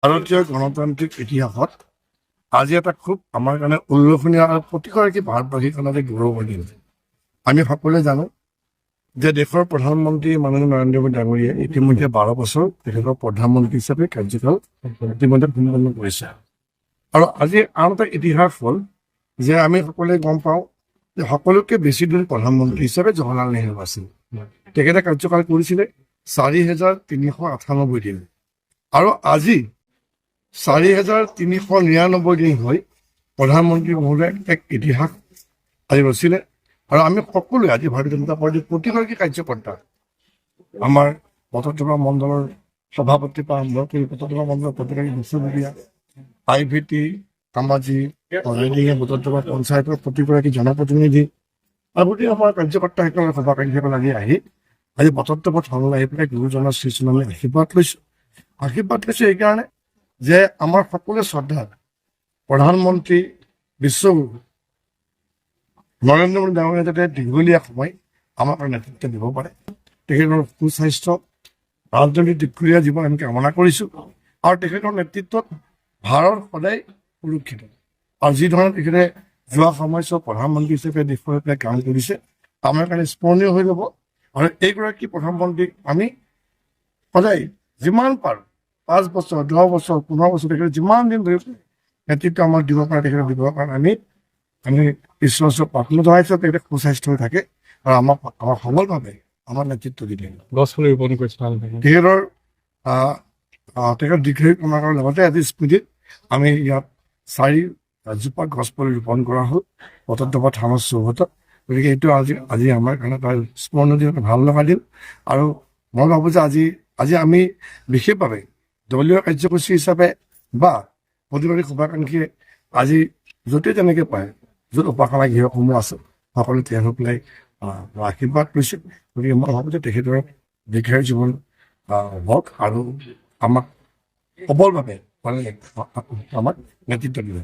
ভাৰতীয় গণতান্ত্ৰিক ইতিহাসত আজি এটা খুব আমাৰ কাৰণে উল্লেখনীয় আৰু প্ৰতিগৰাকী ভাৰতবাসীৰ কাৰণে গৌৰৱৰ দিন। আমি সকলোৱে জানো যে দেশৰ প্ৰধানমন্ত্ৰী মাননীয় নৰেন্দ্ৰ মোদী ডাঙৰীয়াই ইতিমধ্যে 12 বছৰ তেখেতৰ প্ৰধানমন্ত্ৰী হিচাপে কাৰ্যকাল ইতিমধ্যে সম্পন্ন কৰিছে। আৰু আজি আন এটা ইতিহাস হ'ল যে আমি সকলোৱে গম পাওঁ যে সকলোতকৈ বেছি দিন প্ৰধানমন্ত্ৰী হিচাপে জৱাহৰলাল নেহৰু আছিল। তেখেতে কাৰ্যকাল কৰিছিলে 4,398 দিন। আৰু আজি 4,399 দিন হৈ প্ৰধানমন্ত্ৰী মহোদয়ে এক ইতিহাস আজি ৰচিলে। আৰু আমি সকলোৱে আজি ভাৰতীয় জনতা পাৰ্টীৰ প্ৰতিগৰাকী কাৰ্যকৰ্তা, আমাৰ বটদ্ৰৱা মণ্ডলৰ সভাপতিৰ পৰা আৰম্ভ কৰি বটদ্ৰৱা মণ্ডলৰ প্ৰতিগৰাকী মুখ্যমন্ত্ৰী, IVT, কামাজী, ৰাইডিঙে বটদ্ৰৱা পঞ্চায়তৰ প্ৰতিগৰাকী জনপ্ৰতিনিধি আৰু গোটেই আমাৰ কাৰ্যকৰ্তাসকলৰ সভাকাৰীসকল আহি আজি বটদ্ৰৱাত সময় আহি পেলাই গুৰুজনাৰ শ্ৰীচৰণলৈ আশীৰ্বাদ লৈছোঁ এইকাৰণে যে আমাৰ সকলোৱে শ্ৰদ্ধা প্ৰধানমন্ত্ৰী বিশ্বগুৰু নৰেন্দ্ৰ মোদী ডাঙৰীয়া যাতে দীঘলীয়া সময় আমাক নেতৃত্ব দিব পাৰে, তেখেতৰ সুস্বাস্থ্য, ৰাজনৈতিক দীঘলীয়া জীৱন আমি কামনা কৰিছোঁ। আৰু তেখেতৰ নেতৃত্বত ভাৰত সদায় সুৰক্ষিত। আৰু যি ধৰণে তেখেতে যোৱা সময়ছোৱাত প্ৰধানমন্ত্ৰী হিচাপে দেশৰ পেলাই কাম কৰিছে, আমাৰ কাৰণে স্মৰণীয় হৈ যাব। আৰু এইগৰাকী প্ৰধানমন্ত্ৰীক আমি সদায় যিমান পাৰোঁ 5 বছৰ, 10 বছৰ, 15 বছৰ তেখেতে যিমান দিন ধৰি নেতৃত্ব আমাক দিব পাৰে তেখেতে দিবৰ কাৰণে আমি ঈশ্বৰৰ ওচৰত প্ৰাৰ্থনা জনাইছোঁ তেখেতে সুস্বাস্থ্য হৈ থাকে আৰু আমাৰ সবলভাৱে আমাৰ নেতৃত্ব দি থাকে। গছ পুলি ৰোপণ কৰিছে তেখেতৰ দীৰ্ঘায়ু কামনা কৰাৰ লগতে আজি স্মৃতিত আমি ইয়াত 4জোপা গছ পুলি ৰোপণ কৰা হ'ল বটদ্ৰৱা থানৰ চৌহদত। গতিকে এইটো আজি আমাৰ কাৰণে এটা স্মৰণীয় দিন, ভাল লগা দিন। আৰু মই ভাবোঁ যে আজি আমি বিশেষভাৱে দলীয় কাৰ্যসূচী হিচাপে বা প্ৰতিবাদী শুভাকাংক্ষীয়ে আজি য'তে তেনেকৈ পায়, য'ত উপাসনা গৃহসমূহ আছে, সকলোৱে তেওঁলোক পেলাই আশীৰ্বাদ লৈছে। গতিকে মই ভাবোঁ যে তেখেতৰ দীৰ্ঘায়ু জীৱন হওক আৰু আমাক সবলভাৱে আমাক নেতৃত্ব দিব।